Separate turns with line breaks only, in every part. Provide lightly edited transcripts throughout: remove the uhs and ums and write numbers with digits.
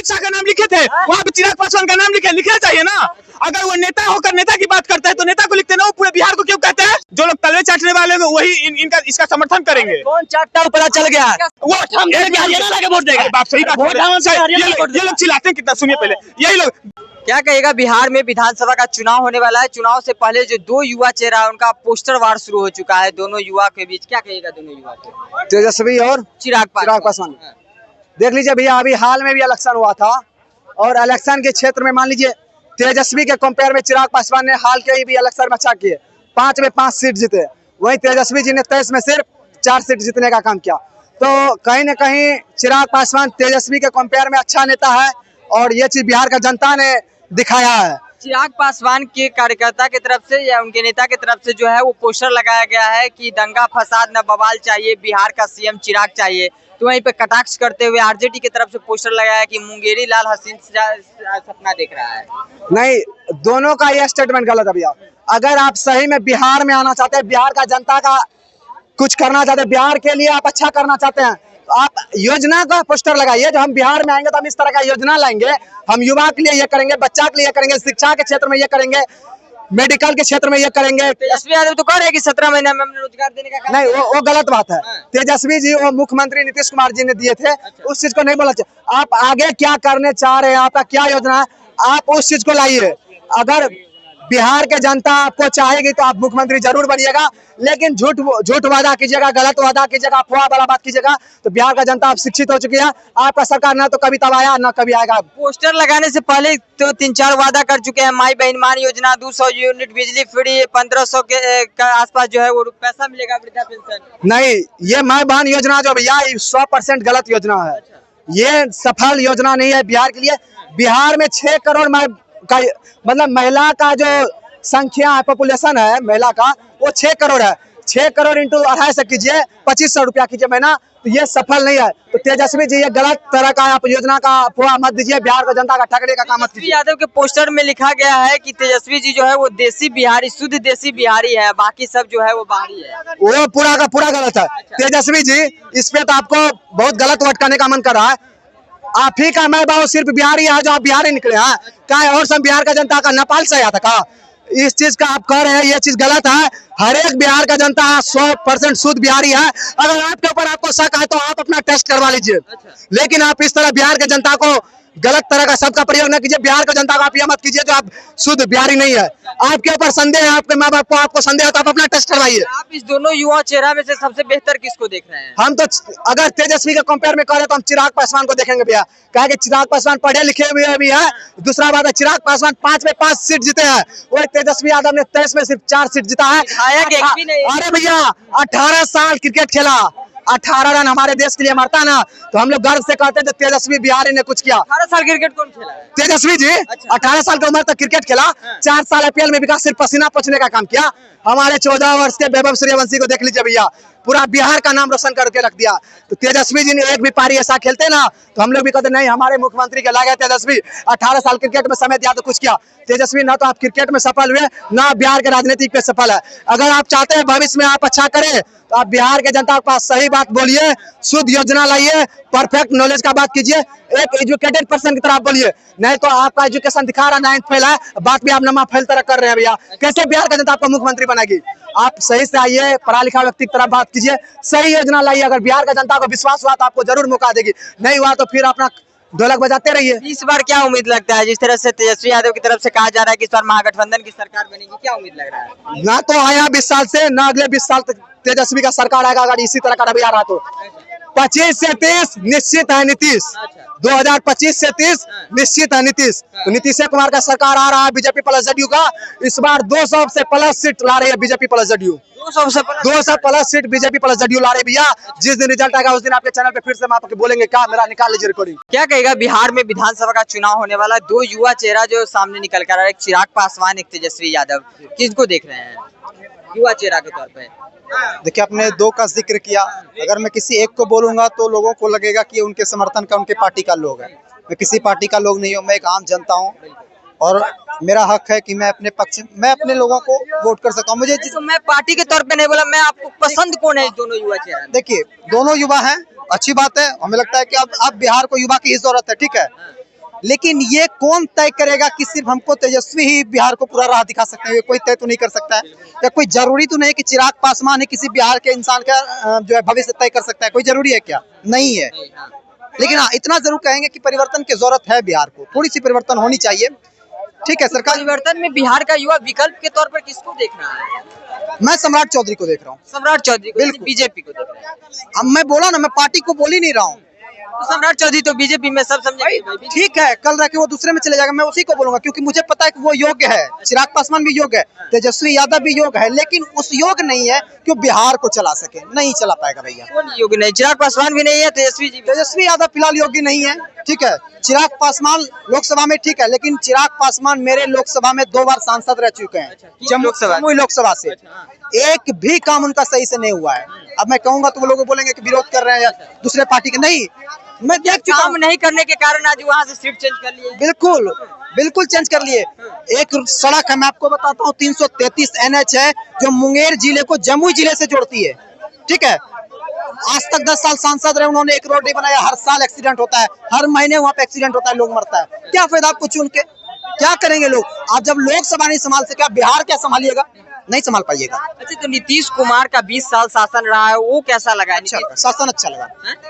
अमित शाह का नाम लिखे थे, वहाँ पे चिराग पासवान का नाम लिखना चाहिए ना। अगर वो नेता होकर नेता की बात करता है तो नेता को लिखते ना, वो पूरे बिहार को क्यों कहते हैं? जो लोग तलवे चाटने वाले हैं वही इनका इसका समर्थन करेंगे।
कौन चाटता पता चल गया,
वो वोट देगा। बात सही बात है, ये लोग चिल्लाते हैं कितना, सुनिए पहले यही लोग।
क्या कहेगा, बिहार में विधानसभा का चुनाव होने वाला है। चुनाव से पहले जो दो युवा चेहरा उनका पोस्टर वार शुरू हो चुका है दोनों युवा के बीच। क्या कहेगा दोनों युवा को?
तेजस्वी और
चिराग
पासवान। देख लीजिए भैया, अभी हाल में भी इलेक्शन हुआ था और इलेक्शन के क्षेत्र में मान लीजिए तेजस्वी के कंपेयर में चिराग पासवान ने हाल के ही भी इलेक्शन में अच्छा किए, 5 में 5 सीट जीते। वहीं तेजस्वी जी ने 23 में सिर्फ 4 सीट जीतने का काम किया। तो कहीं न कहीं चिराग पासवान तेजस्वी के कंपेयर में अच्छा नेता है और ये चीज बिहार का जनता ने दिखाया है।
चिराग पासवान के कार्यकर्ता की तरफ से या उनके नेता की तरफ से जो है वो पोस्टर लगाया गया है कि दंगा फसाद न बवाल चाहिए, बिहार का सीएम चिराग चाहिए। तो वहीं पे कटाक्ष करते हुए आरजेडी की तरफ से पोस्टर लगाया कि मुंगेरी लाल हसीन सपना देख रहा है।
नहीं, दोनों का ये स्टेटमेंट गलत है भैया। अगर आप सही में बिहार में आना चाहते हैं, बिहार का जनता का कुछ करना चाहते हैं, बिहार के लिए आप अच्छा करना चाहते हैं, तो आप योजना का पोस्टर लगाइए। जो हम बिहार में आएंगे तो हम इस तरह का योजना लाएंगे, हम युवा के लिए ये करेंगे, बच्चा के लिए ये करेंगे, शिक्षा के क्षेत्र में ये करेंगे, मेडिकल के क्षेत्र में ये करेंगे।
तेजस्वी यादव तो कह रहे हैं कि 17 महीने में हमने रोजगार देने का काम।
नहीं, वो गलत बात है। तेजस्वी जी वो मुख्यमंत्री नीतीश कुमार जी ने दिए थे, उस चीज को नहीं बोला चाहिए। आप आगे क्या करने चाह रहे हैं, आपका क्या योजना है, आप उस चीज को लाइए। अगर बिहार के जनता आपको चाहेगी तो आप मुख्यमंत्री जरूर बनिएगा, लेकिन झूठ वादा कीजिएगा, गलत वादा कीजिएगा, अफवाह वाला बात कीजिएगा तो बिहार का जनता आप शिक्षित हो चुकी है। आपका सरकार ना तो कभी तब आया ना कभी आएगा।
पोस्टर लगाने से पहले तो 3-4 वादा कर चुके हैं। माई बहन मान योजना, 200 यूनिट बिजली फ्री, 1500 के आसपास जो है वो पैसा मिलेगा वृद्धा पेंशन।
नहीं, ये माई बहन योजना जो भैया 100% गलत योजना है। ये सफल योजना नहीं है बिहार के लिए। बिहार में 6 करोड़ का मतलब महिला का जो संख्या है, पॉपुलेशन है महिला का, वो 6 करोड़ है। 6 करोड़ इंटू 250 कीजिए, 2500 रुपया कीजिए महीना, तो ये सफल नहीं है। तो तेजस्वी जी ये गलत तरह का आप योजना का अफवाह मत दीजिए, बिहार को जनता का ठगने का काम मत कीजिए।
यादव के पोस्टर में लिखा गया है कि तेजस्वी जी जो है वो देसी बिहारी, शुद्ध देसी बिहारी है, बाकी सब जो है वो बाहरी है।
वो पूरा का पूरा गलत है। तेजस्वी जी इस पे तो आपको बहुत गलत भटकाने का मन कर रहा है। आप ही का मैं बाबू सिर्फ बिहारी है जो आप बिहारी निकले हैं क्या? और सब बिहार का जनता का नेपाल से आया था का? इस चीज का आप कह रहे हैं, ये चीज गलत है। हर एक बिहार का जनता 100% शुद्ध बिहारी है। अगर आपके ऊपर आपको शक है तो आप अपना टेस्ट करवा लीजिए, लेकिन आप इस तरह बिहार के जनता को गलत तरह का शब्द का प्रयोग न कीजिए। बिहार के जनता को आप यह मत कीजिए जो आप शुद्ध बिहारी नहीं है। आपके ऊपर संदेह है, आपके माँ बाप को आपको संदेह है तो आप अपना टेस्ट करवाइए।
आप इस दोनों युवा चेहरा में से सबसे बेहतर किसको देख रहे हैं?
हम तो अगर तेजस्वी के कंपेयर में करें तो हम चिराग पासवान को देखेंगे भैया। कहा कि चिराग पासवान पढ़े लिखे हुए भी है। दूसरा बात है, चिराग पासवान 5 में 5 सीट जीते हैं, वही तेजस्वी यादव ने 23 में सिर्फ 4 सीट जीता है। अरे भैया 18 साल क्रिकेट खेला, 18 रन हमारे देश के लिए मारता ना, तो हम लोग गर्व से कहते हैं कि तेजस्वी बिहारी ने कुछ किया।
18 साल क्रिकेट कौन खेला है?
तेजस्वी जी 18 साल की उम्र तक क्रिकेट खेला, 4 साल IPL में विकास सिर्फ पसीना पोंछने का काम किया। हमारे 14 वर्ष के वैभव सूर्यवंशी को देख लीजिए भैया, पूरा बिहार का नाम रोशन करके रख दिया। तो तेजस्वी जी ने एक भी पारी ऐसा खेलते ना तो हम लोग भी कहते नहीं हमारे मुख्यमंत्री के लागे तेजस्वी 18 साल क्रिकेट में समय दिया तो कुछ किया। तेजस्वी ना तो आप क्रिकेट में सफल हुए ना बिहार के राजनीति पे सफल है। अगर आप चाहते हैं भविष्य में आप अच्छा करें तो आप बिहार के जनता के पास सही बात बोलिए, शुद्ध योजना लाइए, परफेक्ट नॉलेज का बात कीजिए, एक एजुकेटेड पर्सन की तरह बोलिए। नहीं तो आपका एजुकेशन दिखा रहा 9th फेल है, बात भी आप नमा फेल तरह कर रहे हैं भैया। कैसे बिहार का जनता आपको मुख्यमंत्री बनाएगी? आप सही से आइए, पढ़ा लिखा व्यक्ति की तरह बात कीजिए, सही योजना लाइए। अगर बिहार का जनता को विश्वास हुआ तो आपको जरूर मौका देगी, नहीं हुआ तो फिर अपना ढोलक बजाते रहिए।
इस बार क्या उम्मीद लगता है? जिस तरह से तेजस्वी यादव की तरफ से कहा जा रहा है कि इस बार महागठबंधन की सरकार बनेगी, क्या उम्मीद लग रहा है?
ना तो आया 20 साल से, ना अगले 20 साल तक तेजस्वी का सरकार आएगा। अगर इसी तरह का रवैया रहा तो 25 से 30 निश्चित है नीतीश। 2025 से 30 निश्चित है नीतीश। तो नीतीश कुमार का सरकार आ रहा है बीजेपी प्लस जदयू का। इस बार 200 से प्लस सीट ला रही है BJP plus JDU. 200 plus seat BJP plus JDU ला रही भैया। जिस दिन रिजल्ट आएगा उस दिन आपके चैनल पे फिर से हम आपको बोलेंगे। क्या मेरा निकाल लीजिए रिकॉर्डिंग।
क्या कहेगा, बिहार में विधानसभा का चुनाव होने वाला है, दो युवा चेहरा जो सामने निकल कर आ रहा है, एक चिराग पासवान, एक तेजस्वी यादव, किसको देख रहे हैं युवा चेहरा के तौर पे?
देखिए, आपने 2 का जिक्र किया। अगर मैं किसी एक को बोलूंगा तो लोगों को लगेगा कि उनके समर्थन का उनके पार्टी का लोग है। मैं किसी पार्टी का लोग नहीं हूँ, मैं एक आम जनता हूँ और मेरा हक है कि मैं अपने लोगों को वोट कर सकता हूँ। मुझे
तो मैं पार्टी के तौर पे नहीं बोला, मैं आपको पसंद कौन है दोनों युवा चेहरा?
देखिए, दोनों युवा हैं, अच्छी बात है। हमें लगता है कि अब बिहार को युवा की जरूरत है, ठीक है। लेकिन ये कौन तय करेगा कि सिर्फ हमको तेजस्वी ही बिहार को पूरा राह दिखा सकते हैं? ये कोई तय तो नहीं कर सकता है। या कोई जरूरी तो नहीं कि चिराग पासवान ही किसी बिहार के इंसान का जो है भविष्य तय कर सकता है? कोई जरूरी है क्या? नहीं है। लेकिन हाँ, इतना जरूर कहेंगे कि परिवर्तन की जरूरत है बिहार को, थोड़ी सी परिवर्तन होनी चाहिए। ठीक है, सरकार
परिवर्तन में बिहार का युवा विकल्प के तौर पर किसको देख रहा है?
मैं सम्राट चौधरी को देख रहा हूँ।
सम्राट चौधरी को,
बिल्कुल।
बीजेपी को देख रहा है।
अब मैं बोला ना, मैं पार्टी को बोल ही नहीं रहा हूँ।
तो सम्राट चौधरी तो बीजेपी में सब समझे।
ठीक है, कल रह के वो दूसरे में चले जाएगा, मैं उसी को बोलूंगा, क्योंकि मुझे पता है कि वो योग्य है। चिराग पासवान भी योग्य है, तेजस्वी यादव भी योग्य है, लेकिन उस योग्य नहीं है कि वो बिहार को चला सके। नहीं चला पाएगा भैया।
कौन योग्य नहीं? चिराग पासवान भी नहीं है, तेजस्वी जी भी।
तेजस्वी यादव फिलहाल योग्य नहीं है। ठीक है, चिराग पासवान लोकसभा में ठीक है, लेकिन चिराग पासवान मेरे लोकसभा में 2 बार सांसद रह चुके हैं, जमुई लोकसभा से। एक भी काम उनका सही से नहीं हुआ है। अब मैं कहूंगा तो वो लोग बोलेंगे कि विरोध कर रहे हैं या दूसरे पार्टी के। नहीं, मैं देख चुका
काम
हूं।
नहीं करने के कारण आज वहाँ से सीट चेंज कर लिए।
बिल्कुल बिल्कुल चेंज कर लिए। एक सड़क है, मैं आपको बताता हूँ, 333 NH है, जो मुंगेर जिले को जमुई जिले से जोड़ती है। ठीक है, आज तक 10 साल सांसद रहे, उन्होंने एक रोड नहीं बनाया। हर साल एक्सीडेंट होता है, हर महीने वहाँ पे एक्सीडेंट होता है, लोग मरता है। क्या फायदा आपको चुन के? क्या करेंगे लोग? आप जब लोकसभा नहीं संभाल सके, आप बिहार क्या संभालिएगा? नहीं संभाल पाइएगा।
अच्छा, तो नीतीश कुमार का 20 साल शासन रहा है, वो कैसा लगा?
अच्छा लगा, शासन अच्छा लगा,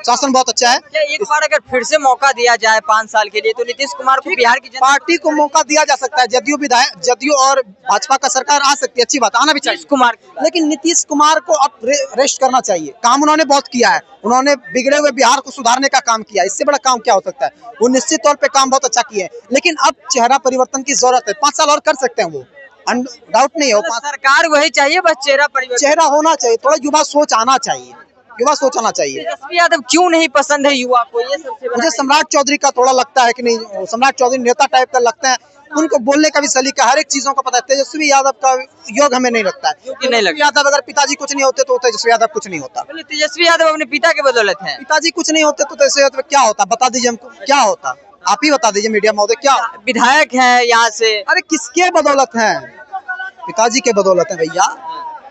शासन बहुत अच्छा है।
क्या एक बार अगर फिर से मौका दिया जाए 5 साल के लिए, तो नीतीश कुमार को बिहार की जनता
पार्टी को मौका दिया जा सकता है। जदयू और भाजपा का सरकार आ सकती है, अच्छी बात, आना भी चाहिए।
नीतीश कुमार
लेकिन नीतीश कुमार को अब रेस्ट करना चाहिए। काम उन्होंने बहुत किया है, उन्होंने बिगड़े हुए बिहार को सुधारने का काम किया। इससे बड़ा काम क्या हो सकता है? वो निश्चित तौर पे काम बहुत अच्छा किए हैं, लेकिन अब चेहरा परिवर्तन की जरूरत है। 5 साल और कर सकते हैं, वो डाउट नहीं है। वो
सरकार वही चाहिए, बस चेहरा परिवर्तन।
चेहरा होना चाहिए, थोड़ा युवा सोच आना चाहिए, युवा सोच आना चाहिए।
तेजस्वी यादव क्यों नहीं पसंद है युवा को? ये सबसे बड़ा
मुझे सम्राट चौधरी का थोड़ा लगता है कि नहीं, सम्राट चौधरी नेता टाइप का लगता है। उनको बोलने का भी सलीका, हर एक चीजों का पता है। तेजस्वी यादव का योग हमें नहीं लगता है।
नहीं लगता।
यादव अगर पिताजी कुछ नहीं होते तो तेजस्वी यादव कुछ नहीं होता।
तेजस्वी यादव अपने पिता के बदौलत है।
पिताजी कुछ नहीं होते तो तेजस्वी यादव क्या होता? बता दीजिए हमको, क्या होता? आप ही बता दीजिए मीडिया महोदय, क्या?
विधायक है यहाँ से।
अरे किसके बदौलत है? पिताजी के बदौलत है भैया।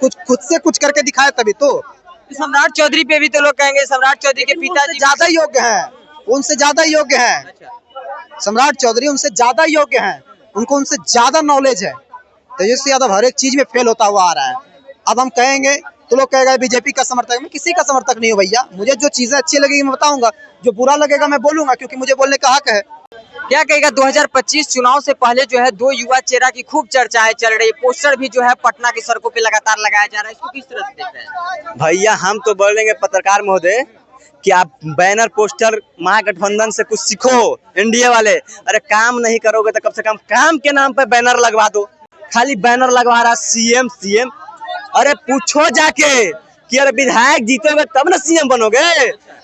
कुछ खुद से कुछ करके दिखाए तभी तो।
सम्राट चौधरी पे भी तो लोग कहेंगे सम्राट चौधरी के पिताजी
ज्यादा योग्य हैं, उनसे ज्यादा योग्य हैं। सम्राट चौधरी उनसे ज्यादा योग्य हैं, उनको उनसे ज्यादा नॉलेज है। तेजस्वी यादव हर एक चीज में फेल होता हुआ आ रहा है। अब हम कहेंगे तो लोग कहेगा बीजेपी का समर्थक। मैं किसी का समर्थक नहीं हूँ भैया। मुझे जो चीजें अच्छी लगेगी मैं बताऊंगा, जो बुरा लगेगा मैं बोलूंगा, क्योंकि मुझे बोलने का हक है।
क्या कहेगा? 2025 चुनाव से पहले जो है 2 युवा चेहरा की खूब चर्चाएं चल रही है, पोस्टर भी जो है पटना की सड़कों पे लगातार लगाया जा रहा है, इसको किस तरह से देख रहे हैं?
भैया हम तो बोलेंगे पत्रकार महोदय कि आप बैनर पोस्टर महागठबंधन से कुछ सीखो, एनडीए वाले। अरे काम नहीं करोगे तो कम से कम काम के नाम पे बैनर लगवा दो। खाली बैनर लगवा रहा सीएम सीएम। अरे पूछो जाके कि अरे विधायक जीतोगे तब ना सीएम बनोगे।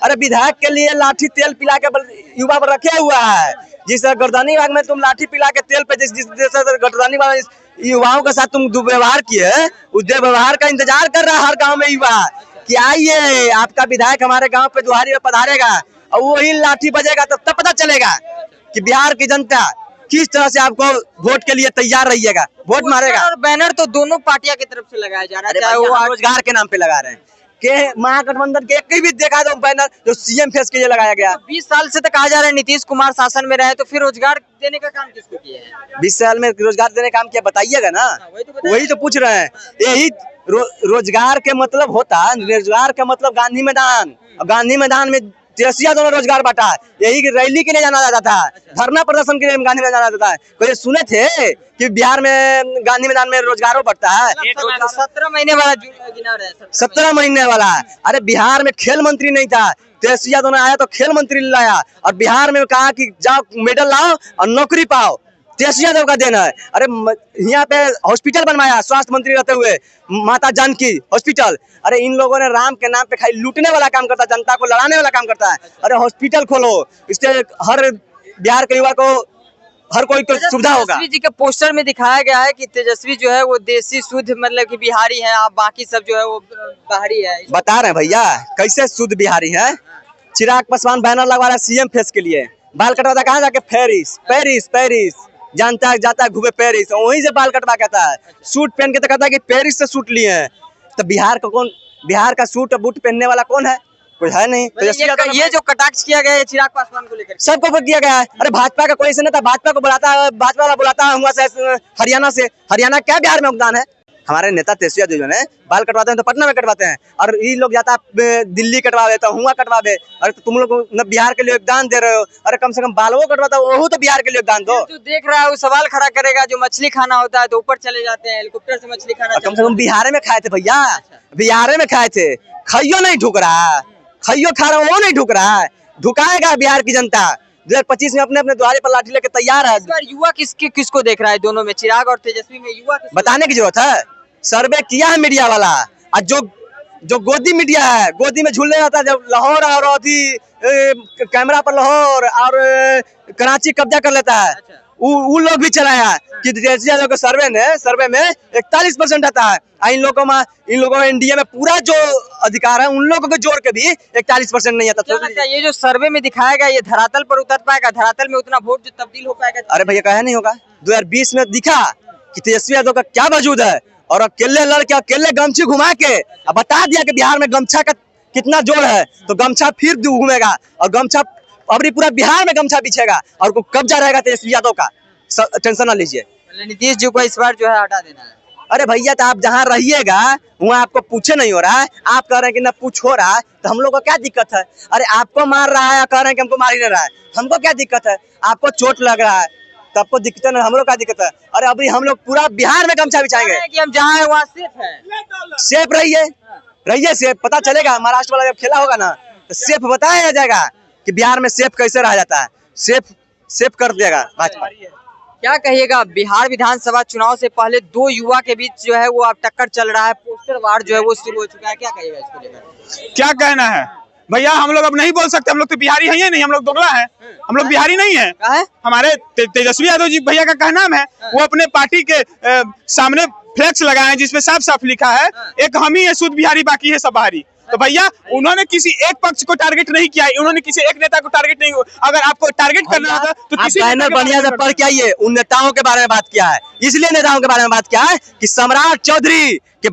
अरे विधायक के लिए लाठी तेल पिला के युवा पर रखे हुआ है। जिस गर्दनी बाग में तुम लाठी पिला के तेल पे जिस गर्दनी बाग युवाओं के साथ तुम दुर्व्यवहार किए, उस दुर्व्यवहार का इंतजार कर रहा है हर गांव में युवा कि आइए आपका विधायक हमारे गांव पे दुआरी में पधारेगा, और वही लाठी बजेगा तब पता चलेगा कि बिहार की जनता किस तरह से आपको वोट के लिए तैयार रहिएगा, वोट मारेगा।
और बैनर तो दोनों पार्टियां की तरफ से लगाया जा रहा है, चाहे वो
रोजगार के नाम पे लगा रहे हैं कि महागठबंधन के एक भी देखा दो बैनर जो सीएम फेस के लिए लगाया गया।
20 साल से तो कहा जा रहा है नीतीश कुमार शासन में रहे, तो फिर रोजगार देने का काम किसको किया है?
20 साल में रोजगार देने का काम किया बताइएगा ना। वही तो पूछ रहे हैं। यही रोजगार के मतलब होता, रोजगार का मतलब गांधी मैदान, और गांधी मैदान में तेजस्वी यादव ने रोजगार बांटा। यही रैली के लिए जाना जाता था, धरना प्रदर्शन के लिए गांधी मैदान जाना जाता है। कोई सुने थे कि बिहार में गांधी मैदान में रोजगारों बढ़ता है?
17 महीने वाला गिना रहा है,
17 महीने वाला। अरे बिहार में खेल मंत्री नहीं था, तेजस्वी यादव ने आया तो खेल मंत्री लाया, और बिहार में कहा कि जाओ मेडल लाओ और नौकरी पाओ। तेजस्वी यादव का देना है। अरे यहाँ पे हॉस्पिटल बनवाया स्वास्थ्य मंत्री रहते हुए, माता जानकी हॉस्पिटल। अरे इन लोगों ने राम के नाम पे खाली लूटने वाला काम करता है, जनता को लड़ाने वाला काम करता है। अरे हॉस्पिटल खोलो, इससे हर बिहार के युवा को हर कोई को सुविधा होगा।
तेजस्वी जी के पोस्टर में दिखाया गया है कि तेजस्वी जो है वो देसी शुद्ध मतलब कि बिहारी है, आप बाकी सब जो है वो बाहरी है।
बता रहे हैं भैया कैसे शुद्ध बिहारी है। चिराग पासवान बैनर लगवा रहा है सीएम फेस के लिए, बाल कटवाता कहाँ जाके पेरिस पेरिस पेरिस, जानता है जाता है घूमे पेरिस, वहीं से बाल कटवा कहता है। सूट पहन के तो कहता है कि पेरिस से सूट लिए हैं। तो बिहार का कौन, बिहार का सूट और बूट पहनने वाला कौन है? कोई है नहीं। तेजस्वी यादव
ये जो कटाक्ष किया गया है चिराग पासवान को लेकर,
सबको किया गया है। अरे भाजपा का कोई ऐसा नेता भाजपा को बुलाता है, भाजपा वाला बुलाता है हुआ से हरियाणा से। हरियाणा क्या बिहार में योगदान है? हमारे नेता तेजस्वी यादव जो है बाल कटवाते हैं तो पटना में कटवाते हैं, और ये लोग जाता है दिल्ली कटवा देता हुआ कटवा दे। अरे तो तुम लोग न बिहार के लिए योगदान दे रहे हो, अरे कम से कम बालों कटवाता वो तो बिहार के लिए योगदान दो।
जो देख रहा है वो सवाल खड़ा करेगा, जो मछली खाना होता है तो ऊपर चले जाते हैं, हेलीकॉप्टर से मछली खाना।
कम से कम बिहार में खाए थे भैया, बिहार में खाए थे। खइयो नहीं ढुक रहा है, खइयो खा रहा वो नहीं ढुक रहा है। ढुकाएगा बिहार की जनता। 2025 में अपने अपने द्वारे पर लाठी लेके तैयार है।
इस बार युवा किसको देख रहा है? दोनों में, चिराग और तेजस्वी में युवा
बताने की जरूरत है? सर्वे किया है मीडिया वाला, और जो गोदी मीडिया है, गोदी में झूलने जाता है जब लाहौर और अवधी कैमरा पर लाहौर और कराची कब्जा कर लेता है। वो लोग भी चलाया कि के सर्वे में 41% आता है। इन लोगों में इंडिया में पूरा जो अधिकार है उन लोगों को जोड़ के भी 41% नहीं आता।
तो ये जो सर्वे में दिखाया गया ये धरातल पर उतर पाएगा? धरातल में उतना वोट जो तब्दील हो पाएगा?
अरे भैया कहे नहीं होगा। 2020 में दिखा कि तेजस्वी यादव का क्या वजूद है, और अकेले लड़के अकेले गमछी घुमा के अब बता दिया कि बिहार में गमछा का कितना जोर है, तो गमछा फिर घूमेगा और गमछा अबरी पूरा बिहार में गमछा बिछेगा और को कब्जा रहेगा तेजस्वी यादव का। टेंशन ना लीजिए।
नीतीश जी को इस बार जो है हटा देना है।
अरे भैया तो आप जहाँ रहिएगा वहाँ आपको पूछे नहीं हो रहा है, आप कह रहे हैं कि ना पूछ हो रहा है, तो हम लोग को क्या दिक्कत है? अरे आपको मार रहा है, कह रहे हैं कि हमको मार ही नहीं रहा है, हमको क्या दिक्कत है? आपको चोट लग रहा है तो आपको दिक्कत है, हम लोग क्या दिक्कत है? अरे अभी हम लोग पूरा बिहार में गमछा बिछाएंगे
कि हम जहाँ है वहाँ सेफ है।
सेफ रहिए सेफ। पता चलेगा महाराष्ट्र वाला जब खेला होगा ना तो सेफ बताया जाएगा कि बिहार में सेफ कैसे रहा जाता है। सेफ कर देगा भाजपा।
क्या कहिएगा, बिहार विधानसभा चुनाव से पहले दो युवा के बीच जो है वो अब टक्कर चल रहा है, पोस्टर वार जो है वो शुरू हो चुका है, क्या कहिएगा इसको लेकर?
क्या कहना है भैया, हम लोग अब नहीं बोल सकते, हम लोग तो बिहारी हैं ही नहीं, हम लोग दोगला हैं, हम लोग बिहारी नहीं है। हमारे तेजस्वी यादव जी भैया का कहना है वो अपने पार्टी के सामने फ्लेक्स लगाए हैं जिसमें साफ साफ लिखा है एक हम ही है शुद्ध बिहारी, बाकी है सब बाहरी। तो भैया उन्होंने किसी एक पक्ष को टारगेट नहीं किया, उन्होंने किसी एक नेता को टारगेट नहीं। अगर आपको टारगेट करना होता तो किसी
बढ़िया से पढ़ के आइए, उन नेताओं के बारे में बात किया है, इसलिए नेताओं के बारे में बात किया है कि सम्राट चौधरी के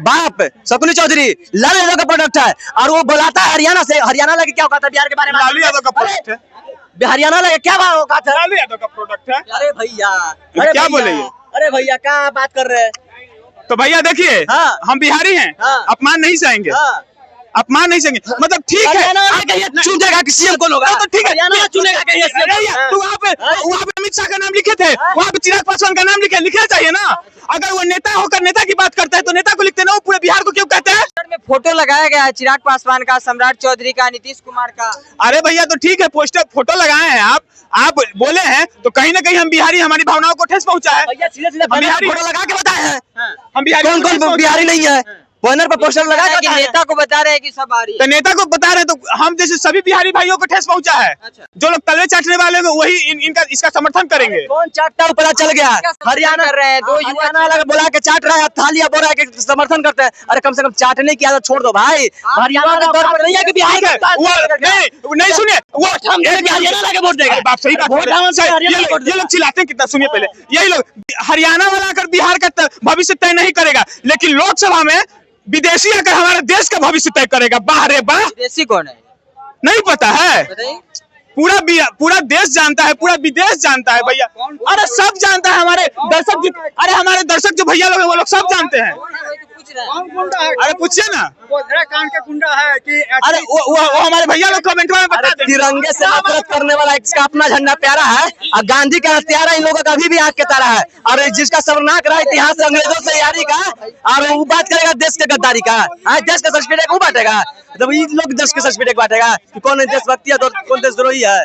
बाप शकुनी चौधरी लालू यादव का प्रोडक्ट है, और वो बुलाता है हरियाणा से। हरियाणा लगे क्या होता है बिहार के बारे में?
लालू यादव का प्रोडक्ट है।
हरियाणा लगे क्या होता है?
लालू यादव का प्रोडक्ट है।
अरे भैया
क्या बोले?
अरे भैया क्या बात कर रहे हैं?
तो भैया देखिए, हम बिहारी हैं, अपमान नहीं सहेंगे, अपमान नहीं सहेंगे। मतलब ठीक है
चुनेगा कि सीएम कौन होगा,
तो ठीक है
चुनेगा
तो वहाँ पे अमित शाह का नाम लिखे थे, वहाँ पे चिराग पासवान का नाम लिखना चाहिए ना। अगर वो नेता होकर नेता की बात करता है तो नेता को लिखते ना, वो पूरे बिहार को क्यों कहते हैं?
में फोटो लगाया गया है चिराग पासवान का, सम्राट चौधरी का, नीतीश कुमार का।
अरे भैया तो ठीक है, पोस्टर फोटो लगाए हैं, आप बोले हैं तो कहीं ना कहीं हम बिहारी, हमारी भावनाओं को ठेस पहुंचा है।
फोटो लगा के बताए हैं
हम बिहारी,
कौन बिहारी नहीं है? बैनर पर पोस्टर लगा के
नेता को बता रहे हैं कि सब आ रही है,
तो नेता को बता रहे हैं, तो हम जैसे सभी बिहारी भाइयों को ठेस पहुंचा है। जो लोग तलवे चाटने वाले हैं वही इसका समर्थन करेंगे।
कौन चाटता है पता चल गया।
हरियाणा कर रहे हैं, दो
हरियाणा अलग बुला के चाट रहा है, थालिया बोल रहा है कि समर्थन करते हैं। अरे कम से कम चाटने की आदत छोड़ दो भाई। हरियाणा का दौर पर नहीं है कि बिहार
नहीं सुनिए, वो
हरियाणा लगे वोट देगा।
बात सही बात, ये लोग चिल्लाते हैं कितना, सुनिए पहले। यही लोग हरियाणा वाला आकर बिहार का भविष्य तय नहीं करेगा, लेकिन लोकसभा में विदेशी आकर हमारे देश का भविष्य तय करेगा। बाहर
विदेशी कौन है
नहीं पता है? पूरा देश जानता है, पूरा विदेश जानता है भैया। अरे सब जानता है, हमारे दर्शक जो भैया लोग हैं वो लोग सब जानते हैं। अरे पूछिए ना,
कान का गुंडा है कि
अरे वो हमारे भैया लोग कमेंट में बता दें।
तिरंगे से नफरत करने वाला इसका अपना झंडा प्यारा है, और गांधी का हत्यारा इन लोगों का अभी भी आंख के तारा है, और जिसका सर्वनाक रहा इतिहास अंग्रेजों से यारी का, और वो बात करेगा देश के गद्दारी का। देश का सर्टिफिकेट वो बांटेगा, जब ये लोग देश के सर्टिफिकेट बांटेगा कि कौन देशभक्ति है तो कौन देशद्रोही है।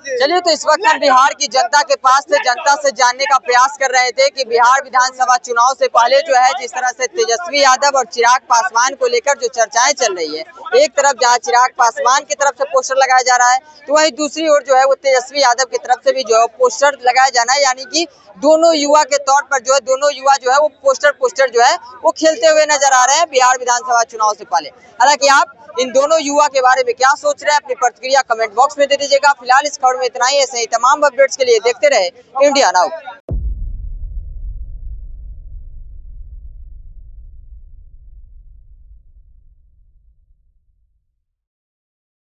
चलिए, तो इस वक्त हम बिहार की जनता के पास से जनता से जानने का प्रयास कर रहे थे कि बिहार विधानसभा चुनाव से पहले जो है जिस तरह से तेजस्वी यादव और चिराग पासवान को लेकर जो चर्चाएं चल रही है, एक तरफ जहां चिराग पासवान की तरफ से पोस्टर लगाया जा रहा है तो वहीं दूसरी ओर जो है वो तेजस्वी यादव की तरफ से भी जो है पोस्टर लगाया जाना है, यानी कि दोनों युवा के तौर पर जो है दोनों युवा जो है वो पोस्टर जो है वो खेलते हुए नजर आ रहे हैं बिहार विधानसभा चुनाव से पहले। हालांकि आप इन दोनों युवा के बारे में क्या सोच रहे हैं, अपनी प्रतिक्रिया कमेंट बॉक्स में दे दीजिएगा। फिलहाल इस खबर में इतना ही। ऐसे ही तमाम अपडेट्स के लिए देखते रहे इंडिया नाउ।